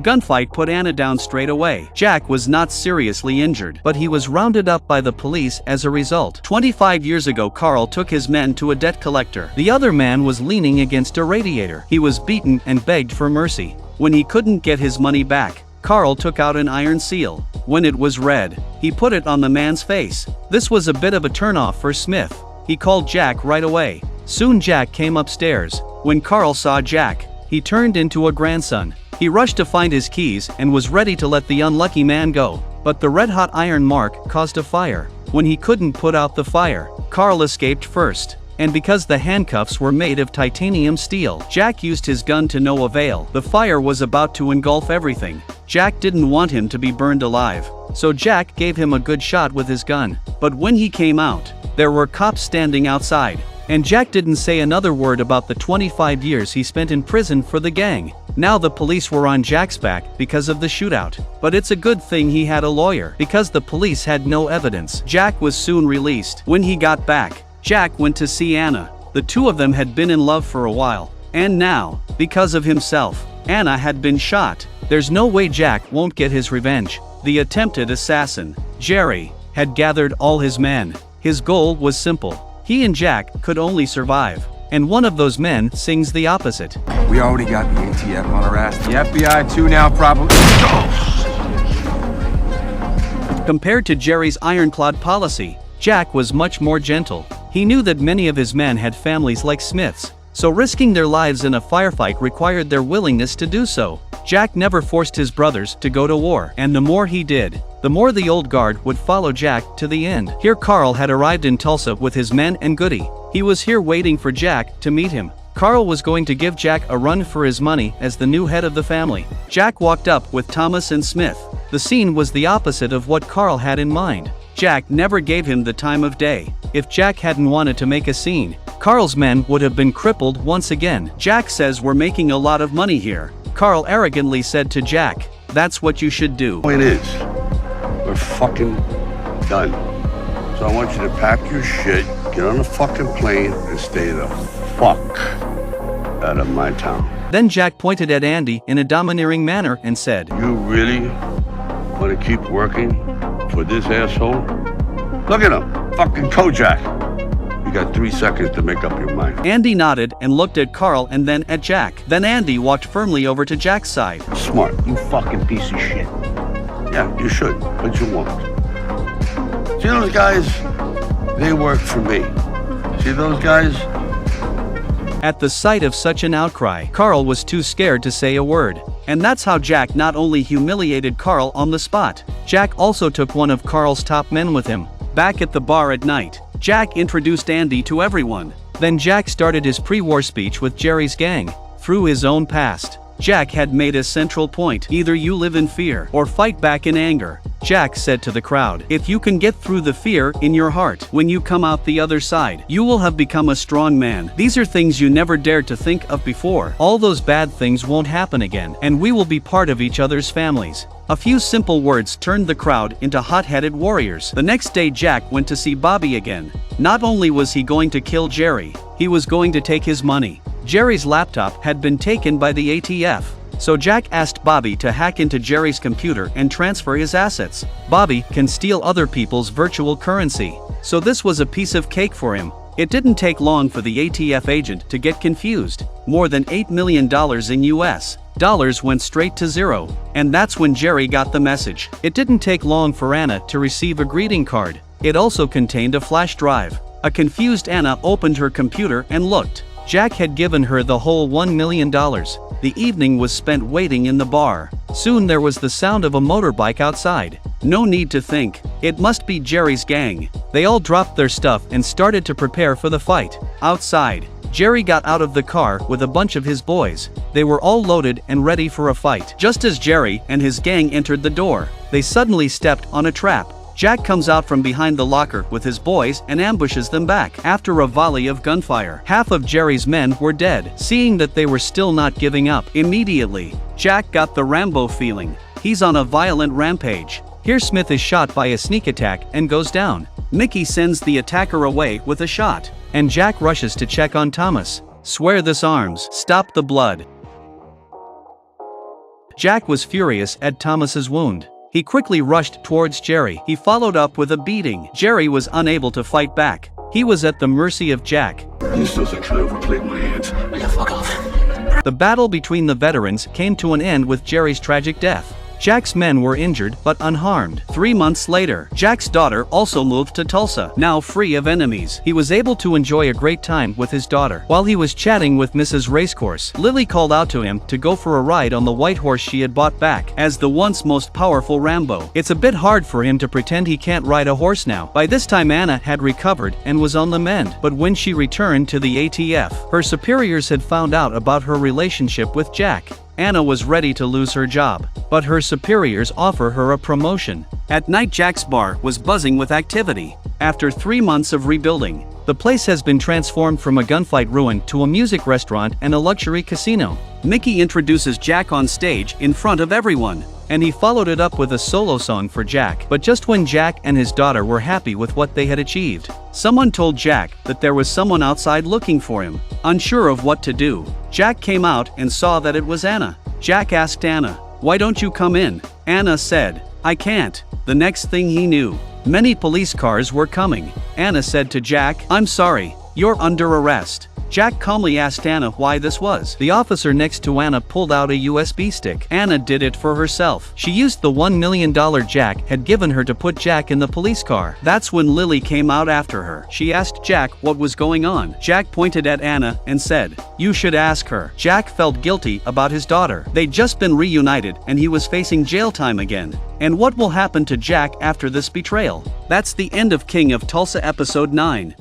gunfight put Anna down straight away. Jack was not seriously injured, but he was rounded up by the police as a result. 25 years ago, Carl took his men to a debt collector. The other man was leaning against a radiator. He was beaten and begged for mercy. When he couldn't get his money back, Carl took out an iron seal. When it was red, he put it on the man's face. This was a bit of a turnoff for Smith. He called Jack right away. Soon Jack came upstairs. When Carl saw Jack, he turned into a grandson. He rushed to find his keys and was ready to let the unlucky man go. But the red-hot iron mark caused a fire. When he couldn't put out the fire, Carl escaped first. And because the handcuffs were made of titanium steel, Jack used his gun to no avail. The fire was about to engulf everything. Jack didn't want him to be burned alive, so Jack gave him a good shot with his gun. But when he came out, there were cops standing outside. And Jack didn't say another word about the 25 years he spent in prison for the gang. Now the police were on Jack's back because of the shootout. But it's a good thing he had a lawyer, because the police had no evidence. Jack was soon released. When he got back, Jack went to see Anna. The two of them had been in love for a while. And now, because of himself, Anna had been shot. There's no way Jack won't get his revenge. The attempted assassin, Jerry, had gathered all his men. His goal was simple. He and Jack could only survive. And one of those men sings the opposite. We already got the ATF on our ass. The FBI too now, probably. Compared to Jerry's ironclad policy, Jack was much more gentle. He knew that many of his men had families like Smith's, so risking their lives in a firefight required their willingness to do so. Jack never forced his brothers to go to war, and the more he did, the more the old guard would follow Jack to the end. Here Carl had arrived in Tulsa with his men and Goody. He was here waiting for Jack to meet him. Carl was going to give Jack a run for his money as the new head of the family. Jack walked up with Thomas and Smith. The scene was the opposite of what Carl had in mind. Jack never gave him the time of day. If Jack hadn't wanted to make a scene, Carl's men would have been crippled once again. Jack says we're making a lot of money here. Carl arrogantly said to Jack, that's what you should do. It is. We're fucking done. So I want you to pack your shit, get on a fucking plane, and stay the fuck out of my town. Then Jack pointed at Andy in a domineering manner and said, You really want to keep working for this asshole? Look at him, fucking Kojak. You got 3 seconds to make up your mind. Andy nodded and looked at Carl and then at Jack. Then Andy walked firmly over to Jack's side. Smart, you fucking piece of shit. Yeah, you should, but you won't. See those guys? They work for me. See those guys? At the sight of such an outcry, Carl was too scared to say a word. And that's how Jack not only humiliated Carl on the spot, Jack also took one of Carl's top men with him. Back at the bar at night, Jack introduced Andy to everyone. Then Jack started his pre-war speech with Jerry's gang. Through his own past, Jack had made a central point. Either you live in fear or fight back in anger. Jack said to the crowd, if you can get through the fear in your heart, when you come out the other side, you will have become a strong man. These are things you never dared to think of before. All those bad things won't happen again, and we will be part of each other's families. A few simple words turned the crowd into hot-headed warriors. The next day Jack went to see Bobby again. Not only was he going to kill Jerry, he was going to take his money. Jerry's laptop had been taken by the ATF. So Jack asked Bobby to hack into Jerry's computer and transfer his assets. Bobby can steal other people's virtual currency, so this was a piece of cake for him. It didn't take long for the ATF agent to get confused. More than $8 million in US dollars went straight to zero. And that's when Jerry got the message. It didn't take long for Anna to receive a greeting card. It also contained a flash drive. A confused Anna opened her computer and looked. Jack had given her the whole $1 million. The evening was spent waiting in the bar. Soon there was the sound of a motorbike outside. No need to think. It must be Jerry's gang. They all dropped their stuff and started to prepare for the fight. Outside, Jerry got out of the car with a bunch of his boys. They were all loaded and ready for a fight. Just as Jerry and his gang entered the door, they suddenly stepped on a trap. Jack comes out from behind the locker with his boys and ambushes them back. After a volley of gunfire, half of Jerry's men were dead. Seeing that they were still not giving up, immediately, Jack got the Rambo feeling. He's on a violent rampage. Here Smith is shot by a sneak attack and goes down. Mickey sends the attacker away with a shot, and Jack rushes to check on Thomas. Swear this arms, stop the blood. Jack was furious at Thomas's wound. He quickly rushed towards Jerry. He followed up with a beating. Jerry was unable to fight back. He was at the mercy of Jack. You still think I overplayed my hands? Yeah, fuck off. The battle between the veterans came to an end with Jerry's tragic death. Jack's men were injured but unharmed. 3 months later, Jack's daughter also moved to Tulsa, now free of enemies. He was able to enjoy a great time with his daughter. While he was chatting with Mrs. Racecourse, Lily called out to him to go for a ride on the white horse she had bought back as the once most powerful Rambo. It's a bit hard for him to pretend he can't ride a horse now. By this time Anna had recovered and was on the mend, but when she returned to the ATF, her superiors had found out about her relationship with Jack. Anna was ready to lose her job, but her superiors offer her a promotion. At night Jack's bar was buzzing with activity. After 3 months of rebuilding, the place has been transformed from a gunfight ruin to a music restaurant and a luxury casino. Mickey introduces Jack on stage in front of everyone, and he followed it up with a solo song for Jack. But just when Jack and his daughter were happy with what they had achieved, someone told Jack that there was someone outside looking for him. Unsure of what to do, Jack came out and saw that it was Anna. Jack asked Anna, "Why don't you come in?" Anna said, "I can't." The next thing he knew, many police cars were coming. Anna said to Jack, "I'm sorry, you're under arrest." Jack calmly asked Anna why this was. The officer next to Anna pulled out a USB stick. Anna did it for herself. She used the $1 million Jack had given her to put Jack in the police car. That's when Lily came out after her. She asked Jack what was going on. Jack pointed at Anna and said, "You should ask her." Jack felt guilty about his daughter. They'd just been reunited and he was facing jail time again. And what will happen to Jack after this betrayal? That's the end of King of Tulsa episode 9.